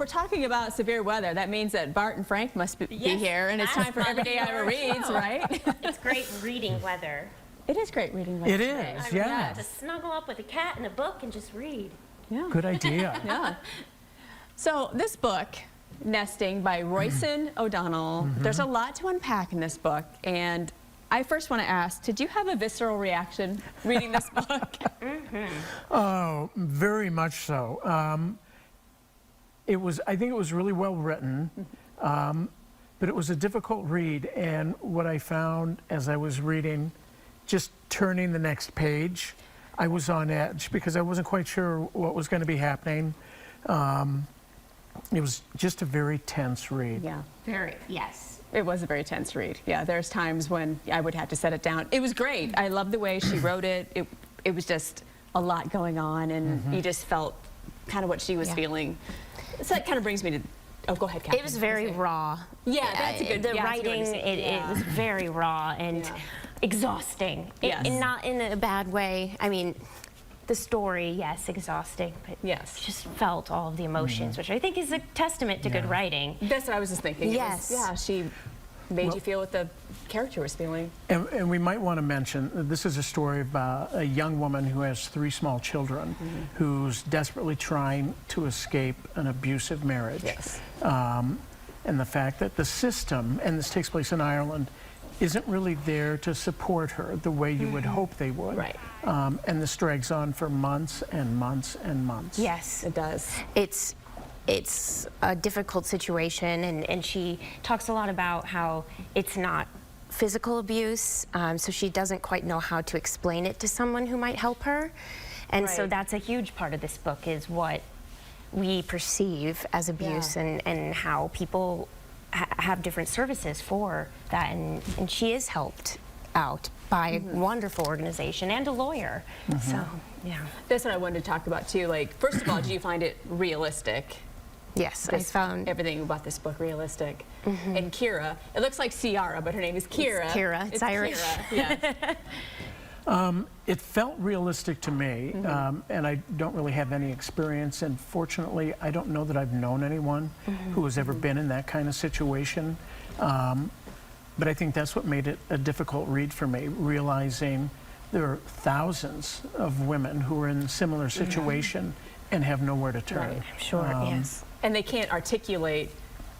We're talking about severe weather. That means that Bart and Frank must be here, and it's time for Everyday Iowa Reads, right? It's great reading weather. It is great reading weather. It today. is, I mean, yeah. to snuggle up with a cat and a book and just read. Yeah. Good idea. Yeah. So this book, Nesting by Royson O'Donnell, there's a lot to unpack in this book, and I first want to ask, did you have a visceral reaction reading this book? Oh, very much so. I think it was really well written, but it was a difficult read, and what I found as I was reading, just turning the next page, I was on edge because I wasn't quite sure what was going to be happening. It was just a very tense read. Yeah. Very, yes. It was a very tense read. Yeah, there's times when I would have to set it down. It was great. I love the way she wrote it. It was just a lot going on, and you just felt kind of what she was feeling. So that kind of brings me to, oh, go ahead, Kathy. It was very raw. Yeah, that's a good, The yeah, writing, it was very raw and exhausting. Yes. And not in a bad way. I mean, the story, yes, exhausting, but just felt all of the emotions, which I think is a testament to good writing. That's what I was just thinking. Yes. Yeah, she made you feel what the character was feeling. And we might want to mention, this is a story about a young woman who has 3 small children who's desperately trying to escape an abusive marriage. Yes. And the fact that the system, and this takes place in Ireland, isn't really there to support her the way you would hope they would. Right. And this drags on for months and months and months. Yes. It does. It's a difficult situation, and she talks a lot about how it's not physical abuse, so she doesn't quite know how to explain it to someone who might help her. And so that's a huge part of this book, is what we perceive as abuse and how people have different services for that, and she is helped out by a wonderful organization and a lawyer. So, yeah. That's what I wanted to talk about too. Like, first of all, do you find it realistic? Yes, I found everything about this book realistic. And Kira, it looks like Ciara, but her name is Kira. It's Kira. It's Irish. Kira. Yeah. It felt realistic to me, and I don't really have any experience, and fortunately I don't know that I've known anyone who has ever been in that kind of situation. But I think that's what made it a difficult read for me, realizing there are thousands of women who are in a similar situation and have nowhere to turn. Right. I'm sure, yes. And they can't articulate,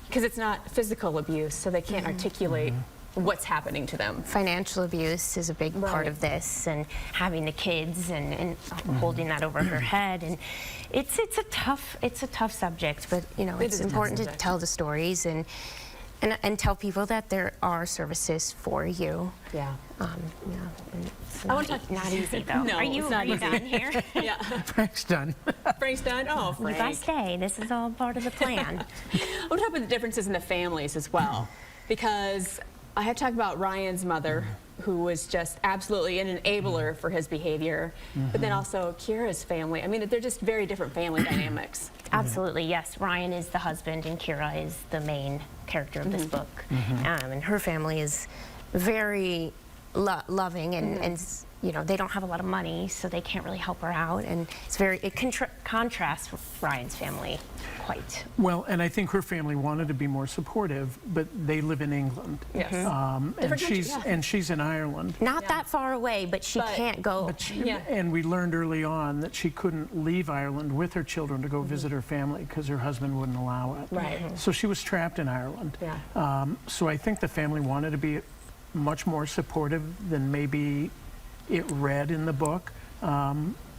because it's not physical abuse, so they can't articulate what's happening to them. Financial abuse is a big part of this, and having the kids and holding that over her head, and it's a tough subject, but you know, it's important to tell the stories and tell people that there are services for you. Yeah. It's not easy though. No, are you done here? Yeah. Frank's done. Frank's done? Oh, Frank. You guys stay. This is all part of the plan. I want to talk about the differences in the families as well, because I have talked about Ryan's mother, who was just absolutely an enabler for his behavior, but then also Kira's family. I mean, they're just very different family dynamics. Absolutely, yes. Ryan is the husband, and Kira is the main character of this book. And her family is very loving, and you know, they don't have a lot of money, so they can't really help her out, and it contrasts with Ryan's family quite. Well, and I think her family wanted to be more supportive, but they live in England. Yes. And she's in Ireland. Not that far away, but she can't go. And we learned early on that she couldn't leave Ireland with her children to go visit her family because her husband wouldn't allow it. Right. So she was trapped in Ireland. Yeah. So I think the family wanted to be much more supportive than maybe it read in the book.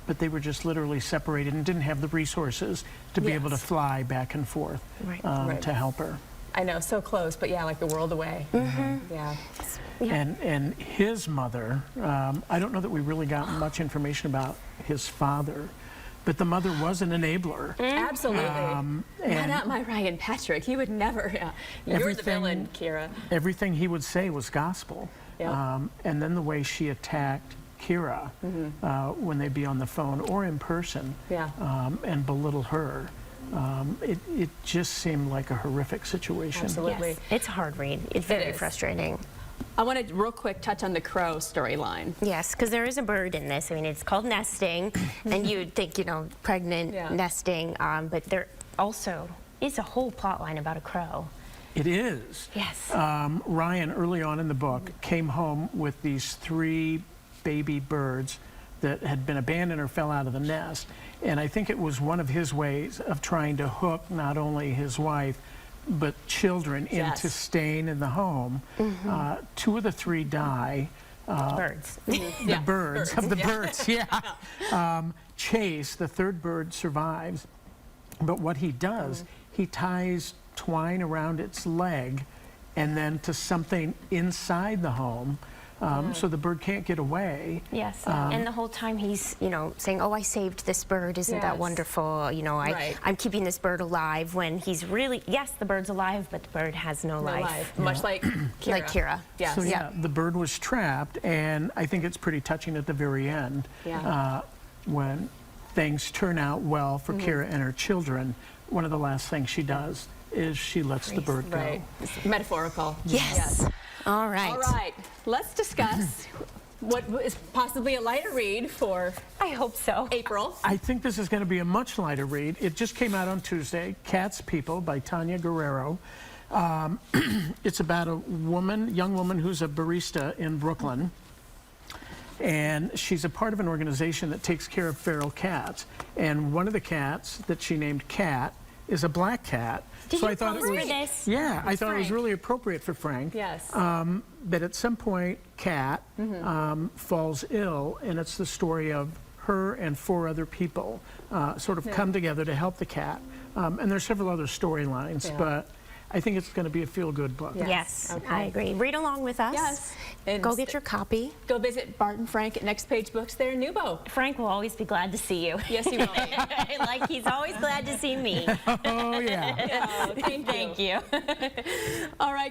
But they were just literally separated and didn't have the resources to be able to fly back and forth to help her. I know, so close, but yeah, like the world away. Yeah. And his mother, I don't know that we really got much information about his father, but the mother was an enabler. Absolutely. Why not my Ryan Patrick? He would never. You're the villain, Kira. Everything he would say was gospel. And then the way she attacked Kira when they'd be on the phone or in person and belittle her. It just seemed like a horrific situation. Absolutely. Yes, it's a hard read. It's very frustrating. I want to real quick touch on the crow storyline. Yes, because there is a bird in this. I mean, it's called nesting, and you'd think, you know, pregnant nesting, but there also is a whole plot line about a crow. It is. Yes. Ryan, early on in the book, came home with these 3 baby birds that had been abandoned or fell out of the nest. And I think it was one of his ways of trying to hook not only his wife, but children into staying in the home. 2 of the 3 die. Birds. The birds. Chase, the 3rd bird, survives. But what he does, he ties twine around its leg and then to something inside the home. So the bird can't get away. Yes, and the whole time he's, you know, saying, "Oh, I saved this bird. Isn't that wonderful? You know, I'm keeping this bird alive." When he's really, yes, the bird's alive, but the bird has no life. Much like Kira. Like Kira. Yes. So the bird was trapped, and I think it's pretty touching at the very end when things turn out well for Kira and her children. One of the last things she does is she lets the bird go. Right. It's metaphorical. Yes. All right. All right. Let's discuss what is possibly a lighter read for I hope so. April. I think this is going to be a much lighter read. It just came out on Tuesday, Cat's People by Tanya Guerrero. It's about a young woman who's a barista in Brooklyn. And she's a part of an organization that takes care of feral cats. And one of the cats that she named Cat is a black cat. Did you pose for this? Yeah, I thought it was Frank. really appropriate for Frank. Yes. That at some point, Cat falls ill, and it's the story of her and 4 other people sort of come together to help the cat. And there's several other storylines, but I think it's going to be a feel-good book. Yes, Okay. I agree. Read along with us. Yes. And Go get your copy. Go visit Bart and Frank at Next Page Books there in Newbo. Frank will always be glad to see you. Yes, he will. Like he's always glad to see me. Oh, yeah. Thank you. Thank you. All right.